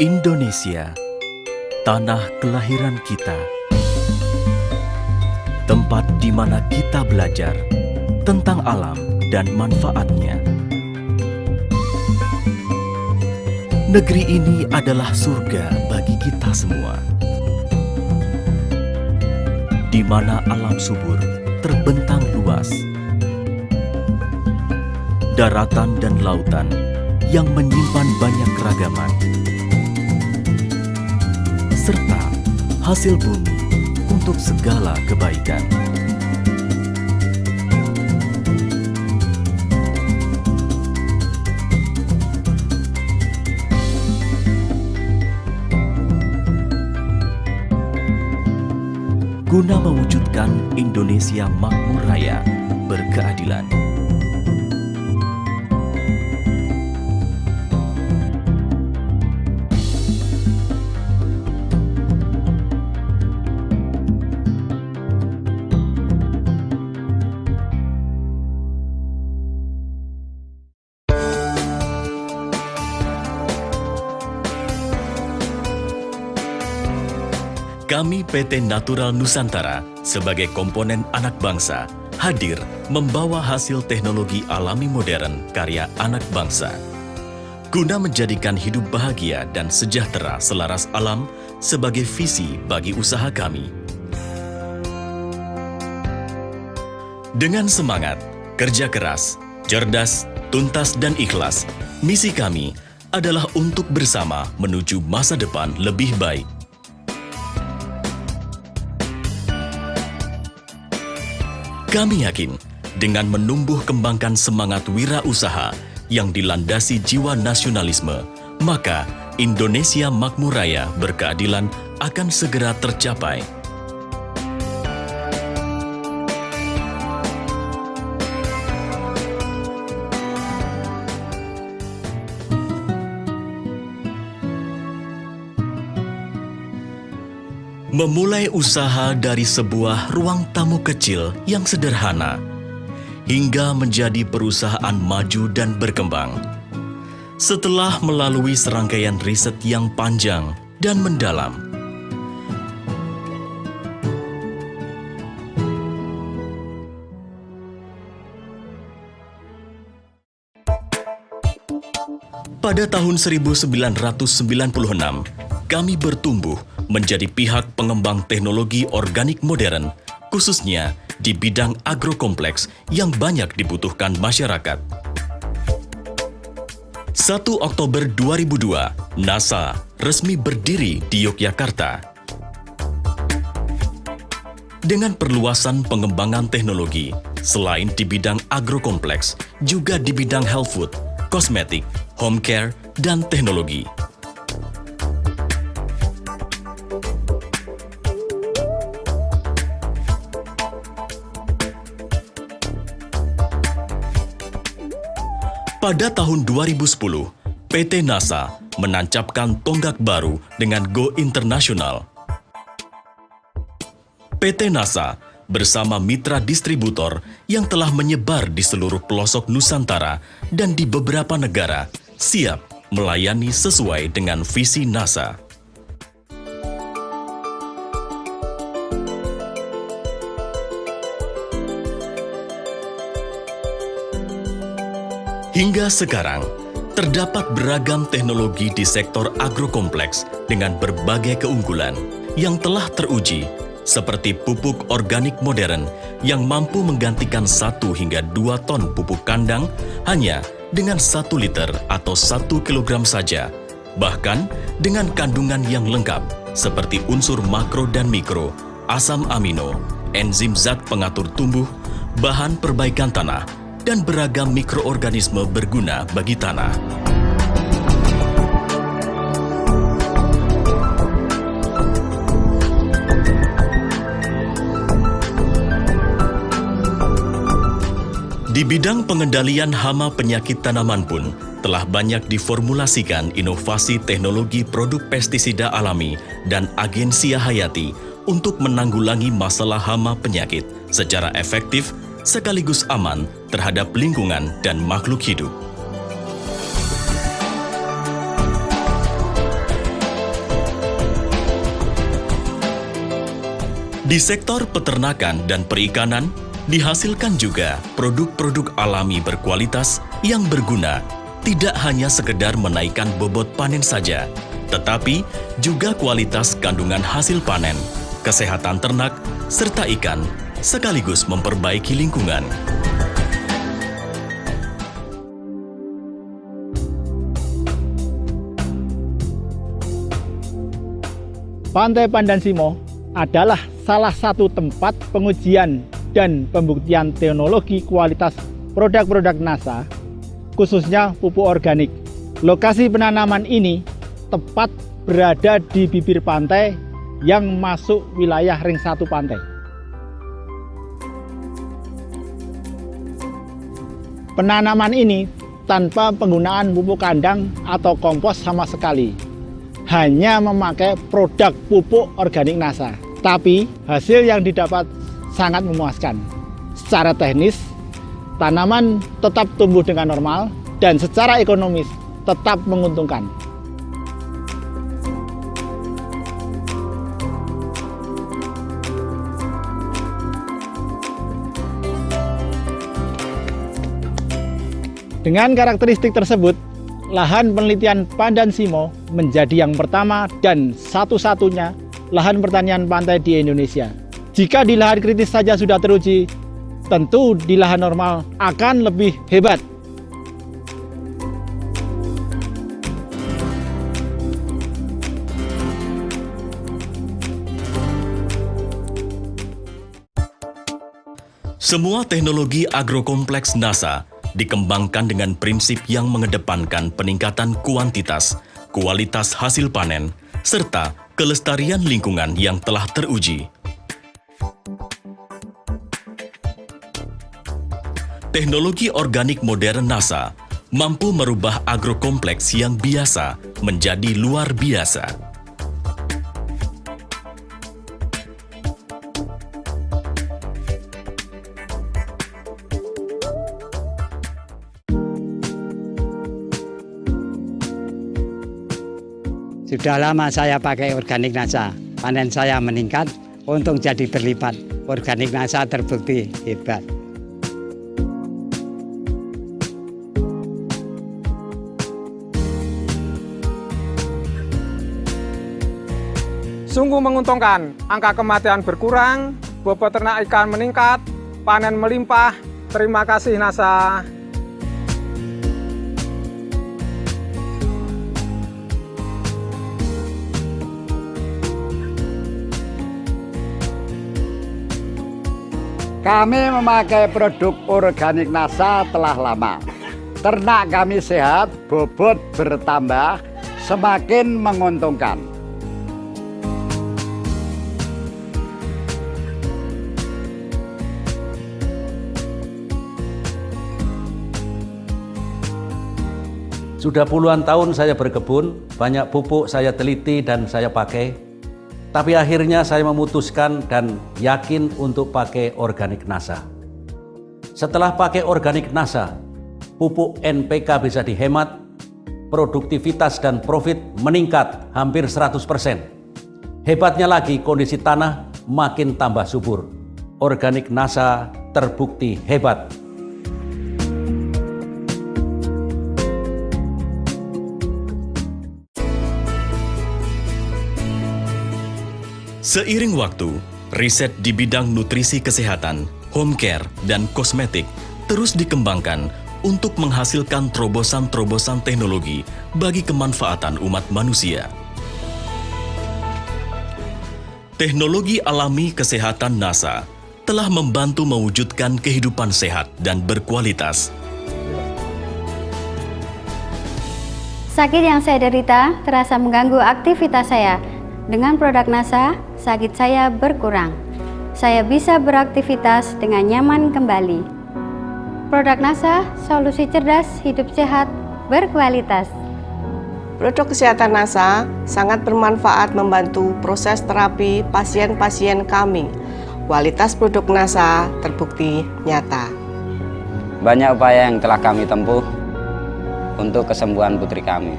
Indonesia, tanah kelahiran kita. Tempat di mana kita belajar tentang alam dan manfaatnya. Negeri ini adalah surga bagi kita semua. Di mana alam subur terbentang luas. Daratan dan lautan yang menyimpan banyak keragaman. Serta hasil bumi untuk segala kebaikan. Guna mewujudkan Indonesia makmur raya, berkeadilan. Kami PT Natural Nusantara sebagai komponen anak bangsa hadir membawa hasil teknologi alami modern karya anak bangsa. Guna menjadikan hidup bahagia dan sejahtera selaras alam sebagai visi bagi usaha kami. Dengan semangat, kerja keras, cerdas, tuntas dan ikhlas, misi kami adalah untuk bersama menuju masa depan lebih baik. Kami yakin, dengan menumbuh kembangkan semangat wirausaha yang dilandasi jiwa nasionalisme, maka Indonesia makmur raya berkeadilan akan segera tercapai. Memulai usaha dari sebuah ruang tamu kecil yang sederhana, hingga menjadi perusahaan maju dan berkembang. Setelah melalui serangkaian riset yang panjang dan mendalam, pada tahun 1996, kami bertumbuh menjadi pihak pengembang teknologi organik modern, khususnya di bidang agrokompleks yang banyak dibutuhkan masyarakat. 1 Oktober 2002, NASA resmi berdiri di Yogyakarta. Dengan perluasan pengembangan teknologi, selain di bidang agrokompleks, juga di bidang health food, kosmetik, home care, dan teknologi. Pada tahun 2010, PT NASA menancapkan tonggak baru dengan Go Internasional. PT NASA bersama mitra distributor yang telah menyebar di seluruh pelosok Nusantara dan di beberapa negara siap melayani sesuai dengan visi NASA. Hingga sekarang, terdapat beragam teknologi di sektor agrokompleks dengan berbagai keunggulan yang telah teruji, seperti pupuk organik modern yang mampu menggantikan 1 hingga 2 ton pupuk kandang hanya dengan 1 liter atau 1 kilogram saja, bahkan dengan kandungan yang lengkap seperti unsur makro dan mikro, asam amino, enzim zat pengatur tumbuh, bahan perbaikan tanah, dan beragam mikroorganisme berguna bagi tanah. Di bidang pengendalian hama penyakit tanaman pun telah banyak diformulasikan inovasi teknologi produk pestisida alami dan agensia hayati untuk menanggulangi masalah hama penyakit secara efektif sekaligus aman terhadap lingkungan dan makhluk hidup. Di sektor peternakan dan perikanan, dihasilkan juga produk-produk alami berkualitas yang berguna, tidak hanya sekedar menaikkan bobot panen saja, tetapi juga kualitas kandungan hasil panen, kesehatan ternak, serta ikan, sekaligus memperbaiki lingkungan. Pantai Pandansimo adalah salah satu tempat pengujian dan pembuktian teknologi kualitas produk-produk NASA, khususnya pupuk organik. Lokasi penanaman ini tepat berada di bibir pantai yang masuk wilayah ring 1 pantai. Penanaman ini tanpa penggunaan pupuk kandang atau kompos sama sekali. Hanya memakai produk pupuk organik NASA. Tapi hasil yang didapat sangat memuaskan. Secara teknis, tanaman tetap tumbuh dengan normal dan secara ekonomis tetap menguntungkan. Dengan karakteristik tersebut, lahan penelitian Pandansimo menjadi yang pertama dan satu-satunya lahan pertanian pantai di Indonesia. Jika di lahan kritis saja sudah teruji, tentu di lahan normal akan lebih hebat. Semua teknologi agrokompleks NASA dikembangkan dengan prinsip yang mengedepankan peningkatan kuantitas, kualitas hasil panen, serta kelestarian lingkungan yang telah teruji. Teknologi organik modern NASA mampu merubah agrokompleks yang biasa menjadi luar biasa. Sudah lama saya pakai organik NASA, panen saya meningkat, untung jadi berlipat. Organik NASA terbukti hebat. Sungguh menguntungkan, angka kematian berkurang, bobot ternak ikan meningkat, panen melimpah. Terima kasih NASA. Kami memakai produk organik NASA telah lama. Ternak kami sehat, bobot bertambah, semakin menguntungkan. Sudah puluhan tahun saya berkebun, banyak pupuk saya teliti dan saya pakai. Tapi akhirnya saya memutuskan dan yakin untuk pakai organik NASA. Setelah pakai organik NASA, pupuk NPK bisa dihemat, produktivitas dan profit meningkat hampir 100%. Hebatnya lagi kondisi tanah makin tambah subur. Organik NASA terbukti hebat. Seiring waktu, riset di bidang nutrisi kesehatan, home care, dan kosmetik terus dikembangkan untuk menghasilkan terobosan-terobosan teknologi bagi kemanfaatan umat manusia. Teknologi alami kesehatan NASA telah membantu mewujudkan kehidupan sehat dan berkualitas. Sakit yang saya derita terasa mengganggu aktivitas saya. Dengan produk NASA, sakit saya berkurang. Saya bisa beraktivitas dengan nyaman kembali. Produk NASA, solusi cerdas, hidup sehat, berkualitas. Produk kesehatan NASA sangat bermanfaat membantu proses terapi pasien-pasien kami. Kualitas produk NASA terbukti nyata. Banyak upaya yang telah kami tempuh untuk kesembuhan putri kami,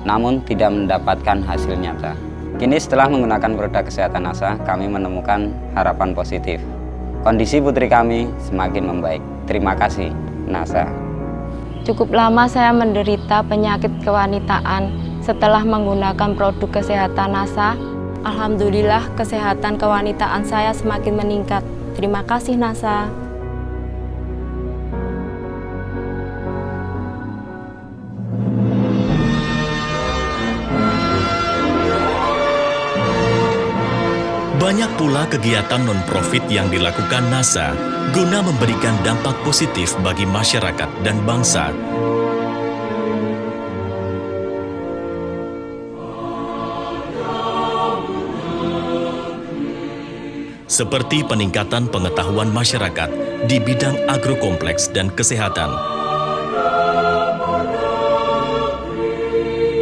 namun tidak mendapatkan hasil nyata. Kini setelah menggunakan produk kesehatan NASA, kami menemukan harapan positif. Kondisi putri kami semakin membaik. Terima kasih, NASA. Cukup lama saya menderita penyakit kewanitaan. Setelah menggunakan produk kesehatan NASA, alhamdulillah kesehatan kewanitaan saya semakin meningkat. Terima kasih, NASA. Banyak pula kegiatan non-profit yang dilakukan NASA guna memberikan dampak positif bagi masyarakat dan bangsa. Seperti peningkatan pengetahuan masyarakat di bidang agrokompleks dan kesehatan,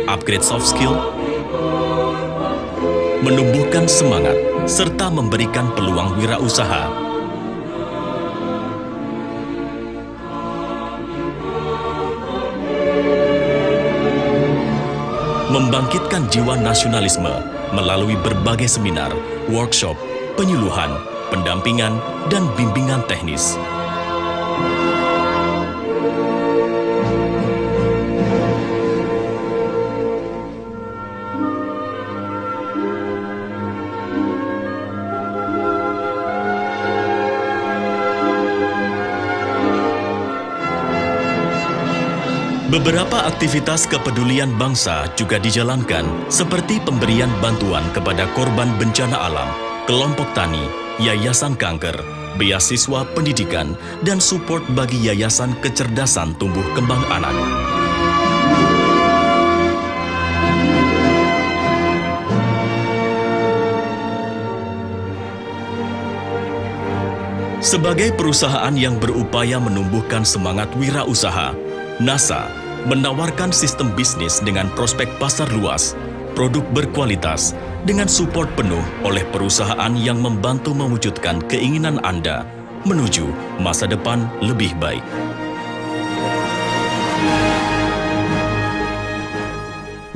upgrade soft skill, menumbuhkan semangat, serta memberikan peluang wirausaha. Membangkitkan jiwa nasionalisme melalui berbagai seminar, workshop, penyuluhan, pendampingan, dan bimbingan teknis. Beberapa aktivitas kepedulian bangsa juga dijalankan, seperti pemberian bantuan kepada korban bencana alam, kelompok tani, yayasan kanker, beasiswa pendidikan, dan support bagi yayasan kecerdasan tumbuh kembang anak. Sebagai perusahaan yang berupaya menumbuhkan semangat wirausaha, NASA menawarkan sistem bisnis dengan prospek pasar luas, produk berkualitas, dengan support penuh oleh perusahaan yang membantu mewujudkan keinginan Anda menuju masa depan lebih baik.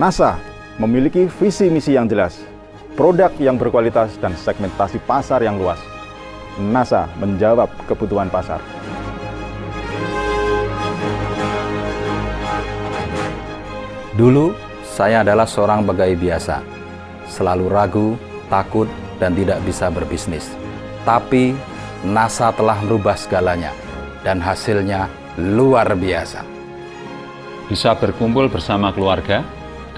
NASA memiliki visi misi yang jelas, produk yang berkualitas dan segmentasi pasar yang luas. NASA menjawab kebutuhan pasar. Dulu, saya adalah seorang pegawai biasa, selalu ragu, takut, dan tidak bisa berbisnis. Tapi, NASA telah merubah segalanya, dan hasilnya luar biasa. Bisa berkumpul bersama keluarga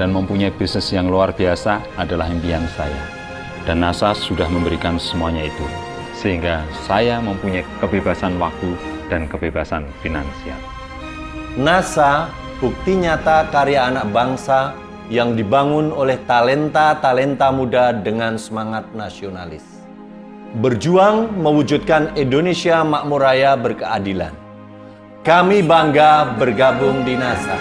dan mempunyai bisnis yang luar biasa adalah impian saya. Dan NASA sudah memberikan semuanya itu, sehingga saya mempunyai kebebasan waktu dan kebebasan finansial. NASA bukti nyata karya anak bangsa yang dibangun oleh talenta-talenta muda dengan semangat nasionalis. Berjuang mewujudkan Indonesia makmur raya berkeadilan. Kami bangga bergabung di NASA.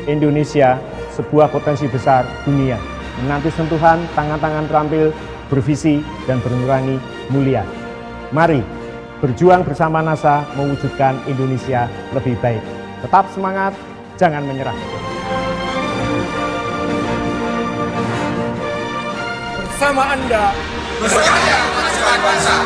Indonesia, sebuah potensi besar dunia, menanti sentuhan tangan-tangan terampil, bervisi, dan bernurani mulia. Mari berjuang bersama NASA mewujudkan Indonesia lebih baik. Tetap semangat, jangan menyerah. Bersama Anda, berkarya memajukan bangsa.